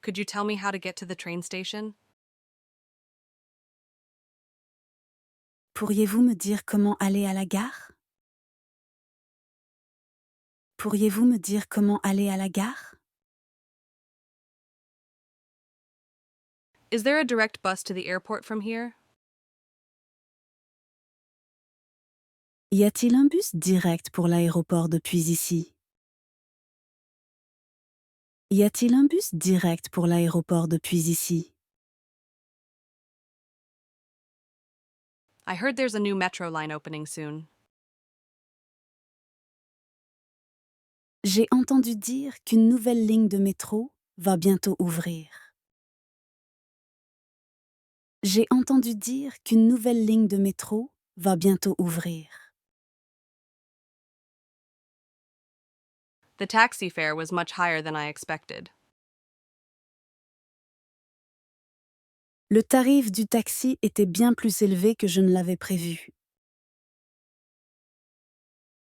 Could you tell me how to get to the train station? Pourriez-vous me dire comment aller à la gare? Pourriez-vous me dire comment aller à la gare? Is there a direct bus to the airport from here? Y a-t-il un bus direct pour l'aéroport depuis ici? Y a-t-il un bus direct pour l'aéroport depuis ici? I heard there's a new metro line opening soon. J'ai entendu dire qu'une nouvelle ligne de métro va bientôt ouvrir. J'ai entendu dire qu'une nouvelle ligne de métro va bientôt ouvrir. The taxi fare was much higher than I expected. Le tarif du taxi était bien plus élevé que je ne l'avais prévu.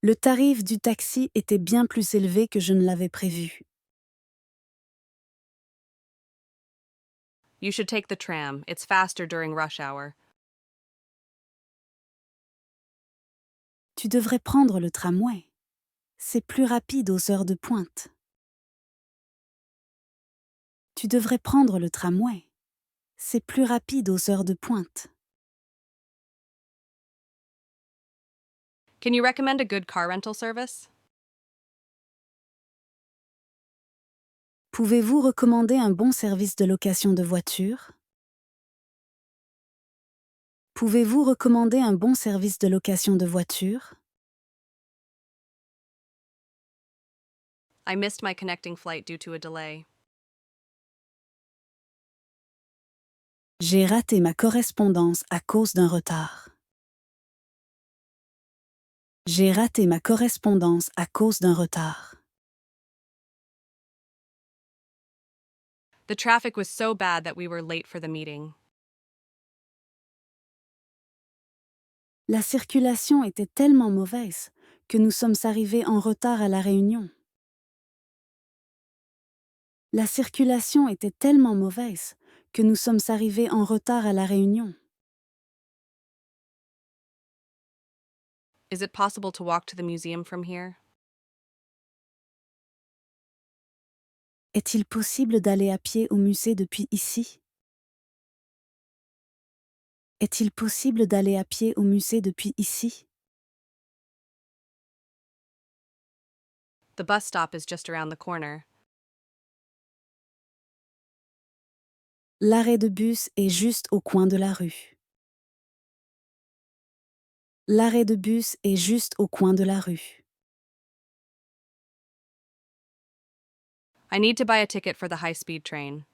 Le tarif du taxi était bien plus élevé que je ne l'avais prévu. You should take the tram. It's faster during rush hour. Tu devrais prendre le tramway. C'est plus rapide aux heures de pointe. Tu devrais prendre le tramway. C'est plus rapide aux heures de pointe. Can you recommend a good car rental service? Pouvez-vous recommander un bon service de location de voiture? Pouvez-vous recommander un bon service de location de voiture? I missed my connecting flight due to a delay. J'ai raté ma correspondance à cause d'un retard. J'ai raté ma correspondance à cause d'un retard. The traffic was so bad that we were late for the meeting. La circulation était tellement mauvaise que nous sommes arrivés en retard à la réunion. La circulation était tellement mauvaise que nous sommes arrivés en retard à la réunion. Is it possible to walk to the museum from here? Est-il possible d'aller à pied au musée depuis ici? Est-il possible d'aller à pied au musée depuis ici? The bus stop is just around the corner. L'arrêt de bus est juste au coin de la rue. L'arrêt de bus est juste au coin de la rue. I need to buy a ticket for the high-speed train.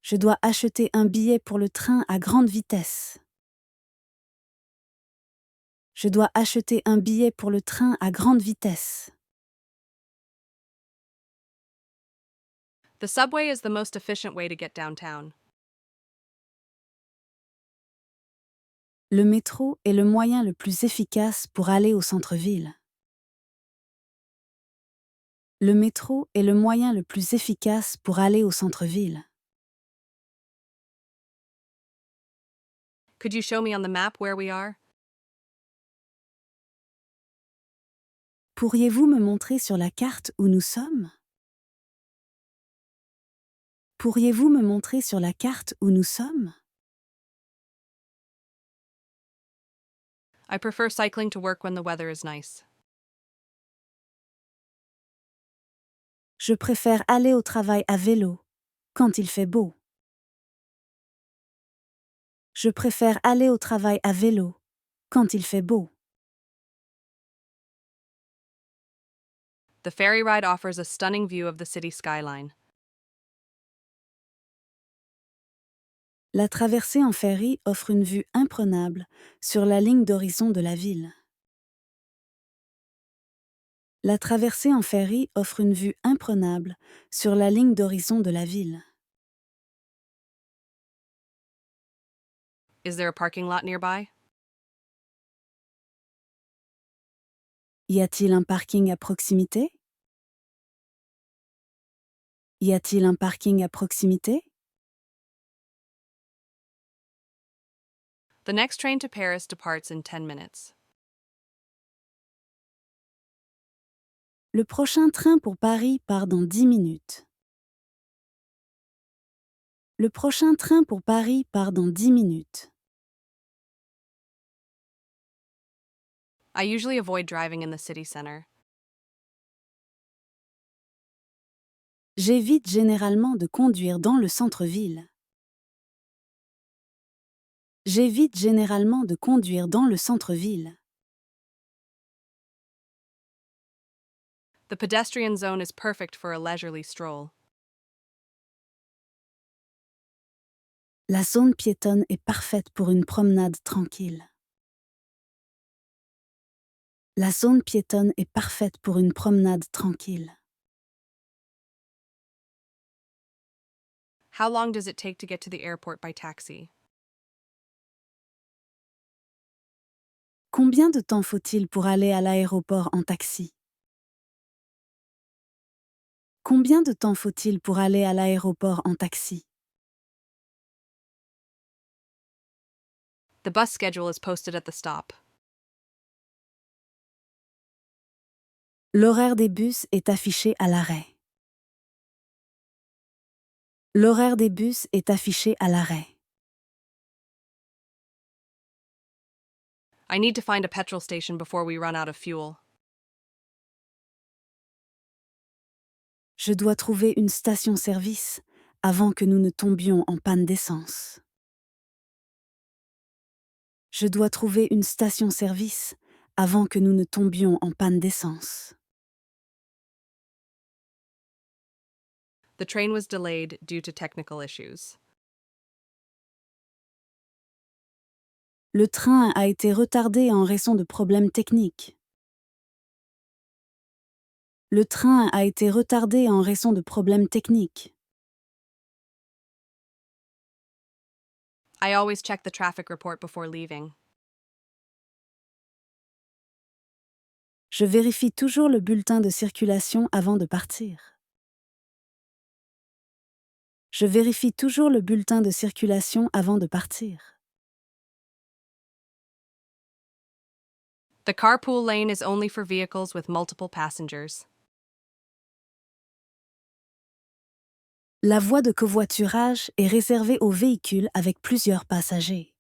Je dois acheter un billet pour le train à grande vitesse. Je dois acheter un billet pour le train à grande vitesse. The subway is the most efficient way to get downtown. Le métro est le moyen le plus efficace pour aller au centre-ville. Le métro est le moyen le plus efficace pour aller au centre-ville. Could you show me on the map where we are? Pourriez-vous me montrer sur la carte où nous sommes? Pourriez-vous me montrer sur la carte où nous sommes? I prefer cycling to work when the weather is nice. Je préfère aller au travail à vélo quand il fait beau. Je préfère aller au travail à vélo quand il fait beau. The ferry ride offers a stunning view of the city skyline. La traversée en ferry offre une vue imprenable sur la ligne d'horizon de la ville. La traversée en ferry offre une vue imprenable sur la ligne d'horizon de la ville. Is there a parking lot nearby? Y a-t-il un parking à proximité? Y a-t-il un parking à proximité? The next train to Paris departs in 10 minutes. Le prochain train pour Paris part dans 10 minutes. Le prochain train pour Paris part dans 10 minutes. I usually avoid driving in the city center. J'évite généralement de conduire dans le centre-ville. J'évite généralement de conduire dans le centre-ville. The pedestrian zone is perfect for a leisurely stroll. La zone piétonne est parfaite pour une promenade tranquille. La zone piétonne est parfaite pour une promenade tranquille. How long does it take to get to the airport by taxi? Combien de temps faut-il pour aller à l'aéroport en taxi? Combien de temps faut-il pour aller à l'aéroport en taxi? The bus schedule is posted at the stop. L'horaire des bus est affiché à l'arrêt. L'horaire des bus est affiché à l'arrêt. I need to find a petrol station before we run out of fuel. Je dois trouver une station-service avant que nous ne tombions en panne d'essence. Je dois trouver une station-service avant que nous ne tombions en panne d'essence. The train was delayed due to technical issues. Le train a été retardé en raison de problèmes techniques. Le train a été retardé en raison de problèmes techniques. I always check the traffic report before leaving. Je vérifie toujours le bulletin de circulation avant de partir. Je vérifie toujours le bulletin de circulation avant de partir. The carpool lane is only for vehicles with multiple passengers. La voie de covoiturage est réservée aux véhicules avec plusieurs passagers.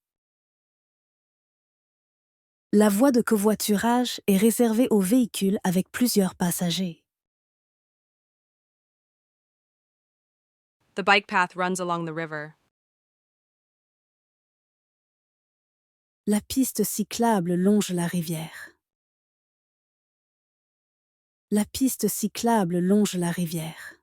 La voie de covoiturage est réservée aux véhicules avec plusieurs passagers. The bike path runs along the river. La piste cyclable longe la rivière. La piste cyclable longe la rivière.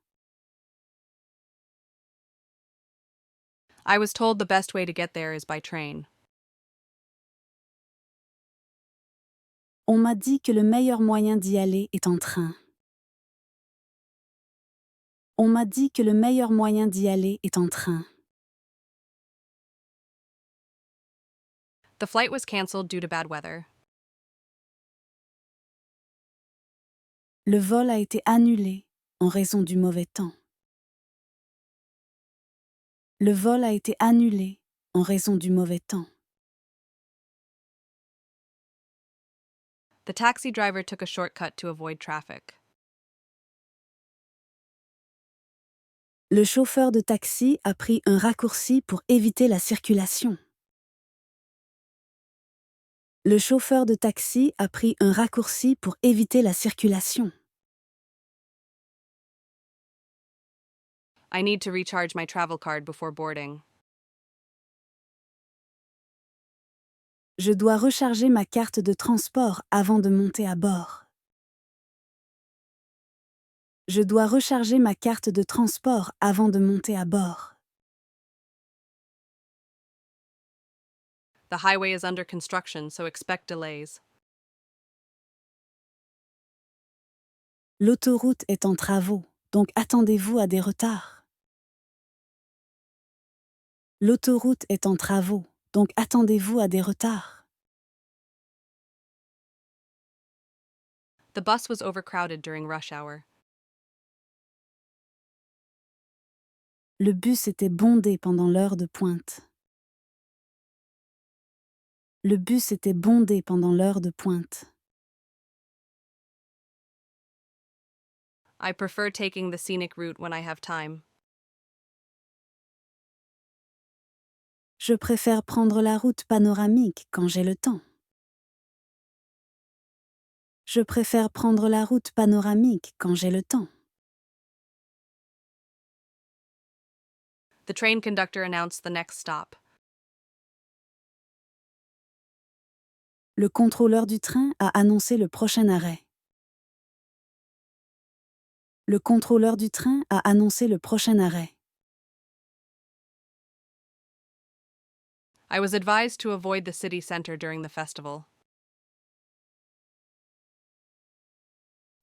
I was told the best way to get there is by train. On m'a dit que le meilleur moyen d'y aller est en train. On m'a dit que le meilleur moyen d'y aller est en train. The flight was cancelled due to bad weather. Le vol a été annulé en raison du mauvais temps. Le vol a été annulé en raison du mauvais temps. The taxi driver took a shortcut to avoid traffic. Le chauffeur de taxi a pris un raccourci pour éviter la circulation. Le chauffeur de taxi a pris un raccourci pour éviter la circulation. I need to recharge my travel card before boarding. Je dois recharger ma carte de transport avant de monter à bord. Je dois recharger ma carte de transport avant de monter à bord. The highway is under construction, so expect delays. L'autoroute est en travaux, donc attendez-vous à des retards. L'autoroute est en travaux, donc attendez-vous à des retards. The bus was overcrowded during rush hour. Le bus était bondé pendant l'heure de pointe. Le bus était bondé pendant l'heure de pointe. I prefer taking the scenic route when I have time. Je préfère prendre la route panoramique quand j'ai le temps. Je préfère prendre la route panoramique quand j'ai le temps. The train conductor announced the next stop. Le contrôleur du train a annoncé le prochain arrêt. Le contrôleur du train a annoncé le prochain arrêt. I was advised to avoid the city center during the festival.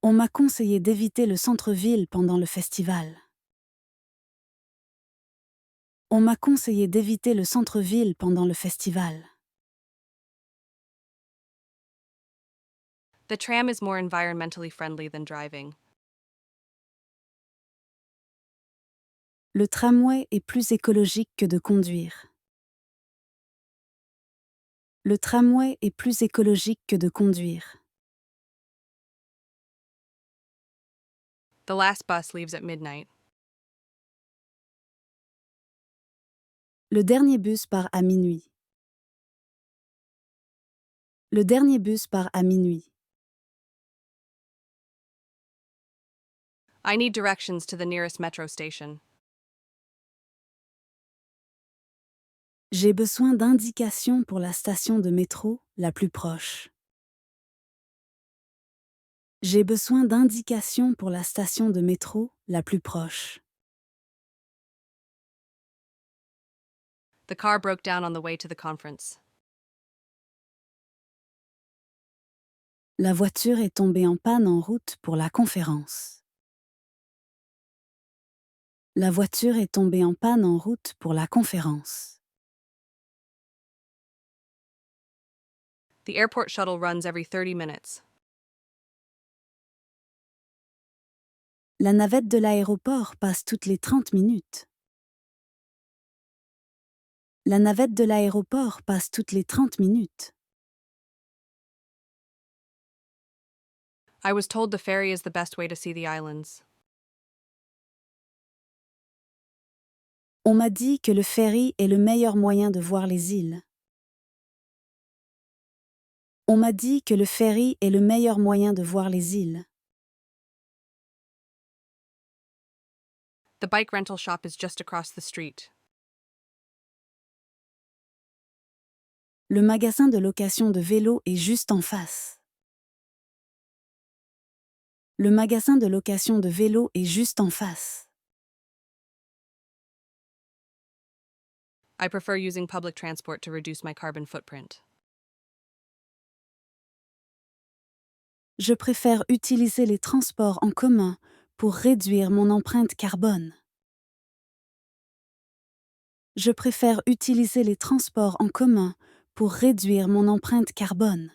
On m'a conseillé d'éviter le centre-ville pendant le festival. On m'a conseillé d'éviter le centre-ville pendant le festival. The tram is more environmentally friendly than driving. Le tramway est plus écologique que de conduire. Le tramway est plus écologique que de conduire. The last bus leaves at midnight. Le dernier bus part à minuit. Le dernier bus part à minuit. I need directions to the nearest metro station. J'ai besoin d'indications pour la station de métro la plus proche. J'ai besoin d'indications pour la station de métro la plus proche. The car broke down on the way to the conference. La voiture est tombée en panne en route pour la conférence. La voiture est tombée en panne en route pour la conférence. The airport shuttle runs every 30 minutes. La navette de l'aéroport passe toutes les 30 minutes. La navette de l'aéroport passe toutes les 30 minutes. I was told the ferry is the best way to see the islands. On m'a dit que le ferry est le meilleur moyen de voir les îles. On m'a dit que le ferry est le meilleur moyen de voir les îles. The bike rental shop is just across the street. Le magasin de location de vélos est juste en face. Le magasin de location de vélos est juste en face. I prefer using public transport to reduce my carbon footprint. Je préfère utiliser les transports en commun pour réduire mon empreinte carbone. Je préfère utiliser les transports en commun pour réduire mon empreinte carbone.